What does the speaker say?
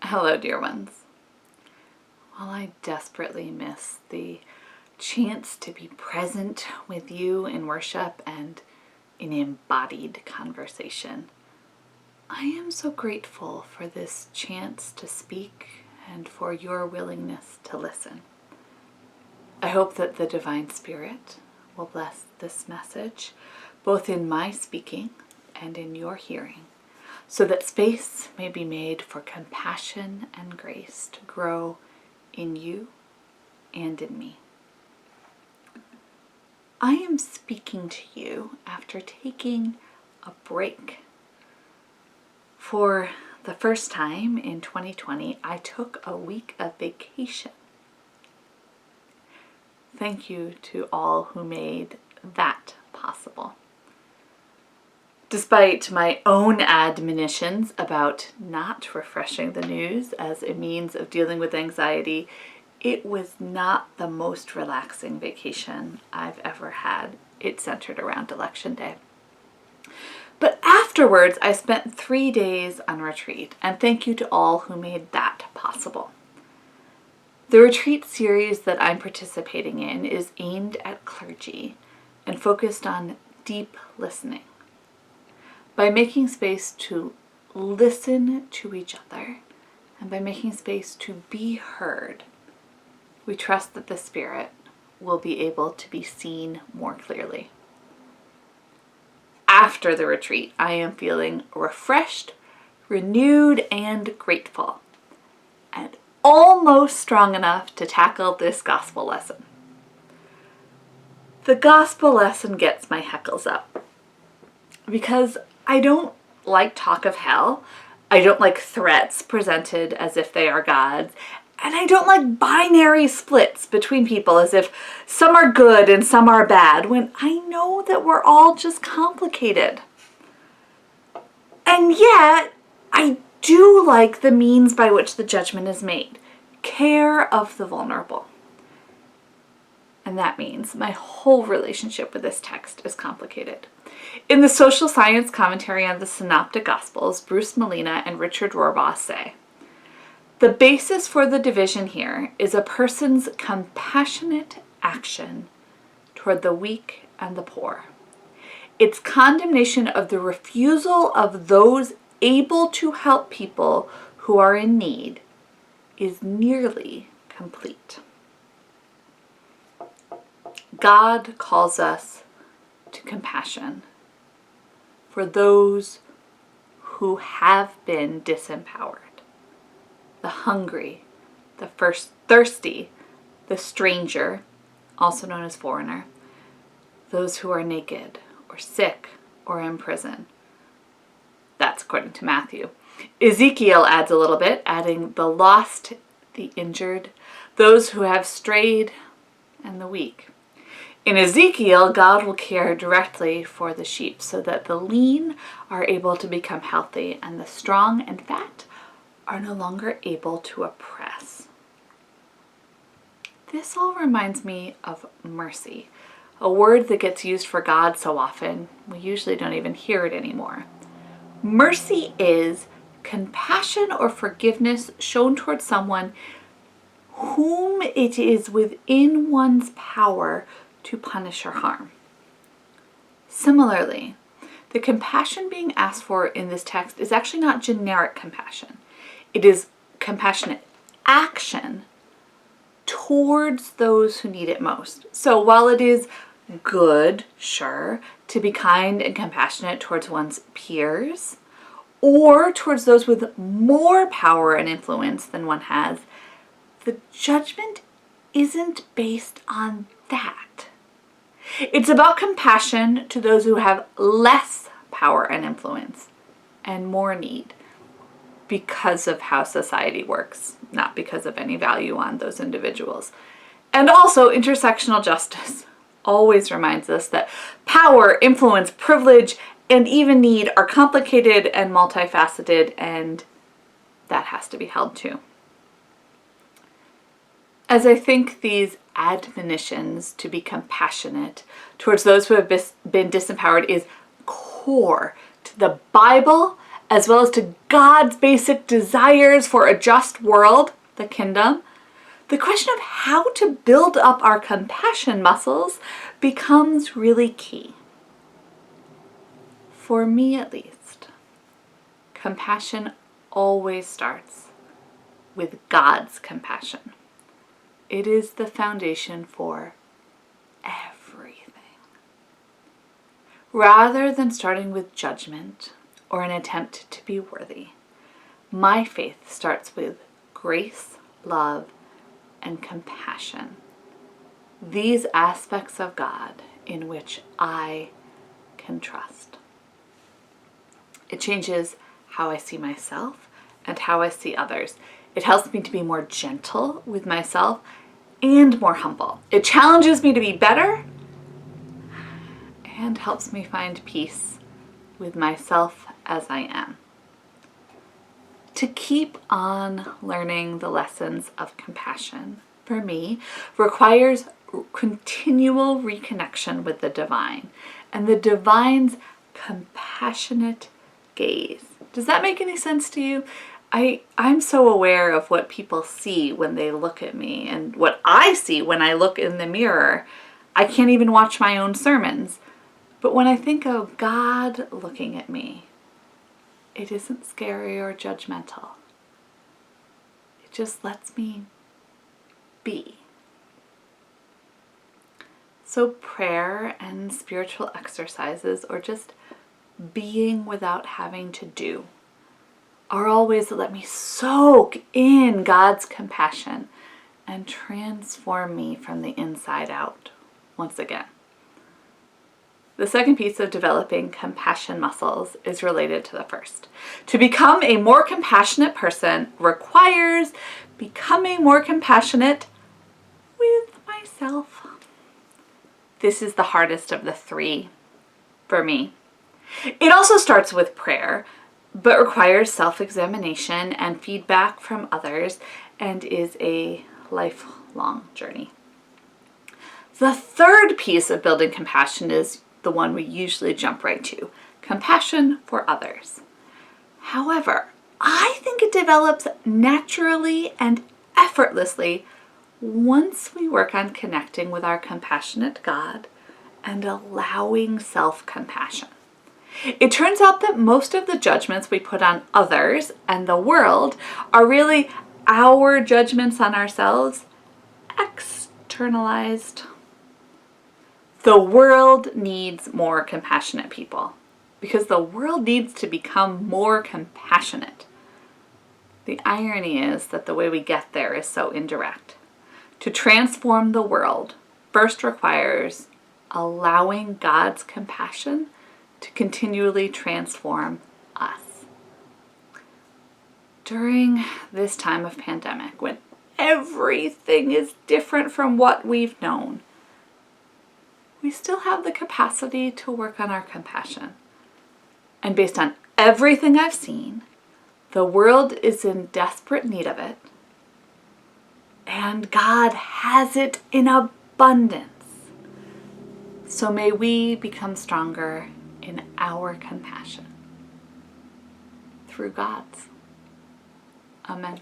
Hello, dear ones. While I desperately miss the chance to be present with you in worship and in embodied conversation, I am so grateful for this chance to speak and for your willingness to listen. I hope that the Divine Spirit will bless this message, both in my speaking and in your hearing, so that space may be made for compassion and grace to grow in you and in me. I am speaking to you after taking a break. For the first time in 2020, I took a week of vacation. Thank you to all who made that possible. Despite my own admonitions about not refreshing the news as a means of dealing with anxiety, it was not the most relaxing vacation I've ever had. It centered around Election Day. But afterwards, I spent 3 days on retreat, and thank you to all who made that possible. The retreat series that I'm participating in is aimed at clergy and focused on deep listening. By making space to listen to each other and by making space to be heard, we trust that the Spirit will be able to be seen more clearly. After the retreat, I am feeling refreshed, renewed, and grateful, and almost strong enough to tackle this gospel lesson. The gospel lesson gets my hackles up because I don't like talk of hell. I don't like threats presented as if they are gods. And I don't like binary splits between people as if some are good and some are bad, when I know that we're all just complicated. And yet, I do like the means by which the judgment is made. Care of the vulnerable. And that means my whole relationship with this text is complicated. In the social science commentary on the Synoptic Gospels, Bruce Molina and Richard Rohrbaugh say, the basis for the division here is a person's compassionate action toward the weak and the poor. Its condemnation of the refusal of those able to help people who are in need is nearly complete. God calls us to compassion for those who have been disempowered. The hungry, the thirsty, the stranger, also known as foreigner, those who are naked or sick or in prison. That's according to Matthew. Ezekiel adds a little bit, adding the lost, the injured, those who have strayed, and the weak. In Ezekiel, God will care directly for the sheep so that the lean are able to become healthy and the strong and fat are no longer able to oppress. This all reminds me of mercy, a word that gets used for God so often, we usually don't even hear it anymore. Mercy is compassion or forgiveness shown towards someone whom it is within one's power to punish or harm. Similarly, the compassion being asked for in this text is actually not generic compassion. It is compassionate action towards those who need it most. So while it is good, sure, to be kind and compassionate towards one's peers or towards those with more power and influence than one has, the judgment isn't based on that. It's about compassion to those who have less power and influence and more need because of how society works, not because of any value on those individuals. And also, intersectional justice always reminds us that power, influence, privilege, and even need are complicated and multifaceted, and that has to be held too. As I think these admonitions to be compassionate towards those who have been disempowered is core to the Bible as well as to God's basic desires for a just world, the kingdom, the question of how to build up our compassion muscles becomes really key. For me at least, compassion always starts with God's compassion. It is the foundation for everything. Rather than starting with judgment or an attempt to be worthy, my faith starts with grace, love, and compassion. These aspects of God in which I can trust. It changes how I see myself and how I see others. It helps me to be more gentle with myself and more humble. It challenges me to be better and helps me find peace with myself as I am. To keep on learning the lessons of compassion, for me, requires continual reconnection with the divine and the divine's compassionate gaze. Does that make any sense to you? I'm so aware of what people see when they look at me and what I see when I look in the mirror. I can't even watch my own sermons. But when I think of God looking at me, it isn't scary or judgmental. It just lets me be. So prayer and spiritual exercises, or just being without having to do, are all ways that let me soak in God's compassion and transform me from the inside out once again. The second piece of developing compassion muscles is related to the first. To become a more compassionate person requires becoming more compassionate with myself. This is the hardest of the three for me. It also starts with prayer, but requires self-examination and feedback from others and is a lifelong journey. The third piece of building compassion is the one we usually jump right to: compassion for others. However, I think it develops naturally and effortlessly once we work on connecting with our compassionate God and allowing self-compassion. It turns out that most of the judgments we put on others and the world are really our judgments on ourselves externalized. The world needs more compassionate people because the world needs to become more compassionate. The irony is that the way we get there is so indirect. To transform the world first requires allowing God's compassion to continually transform us. During this time of pandemic, when everything is different from what we've known, we still have the capacity to work on our compassion. And based on everything I've seen, the world is in desperate need of it, and God has it in abundance. So may we become stronger in our compassion through God's. Amen.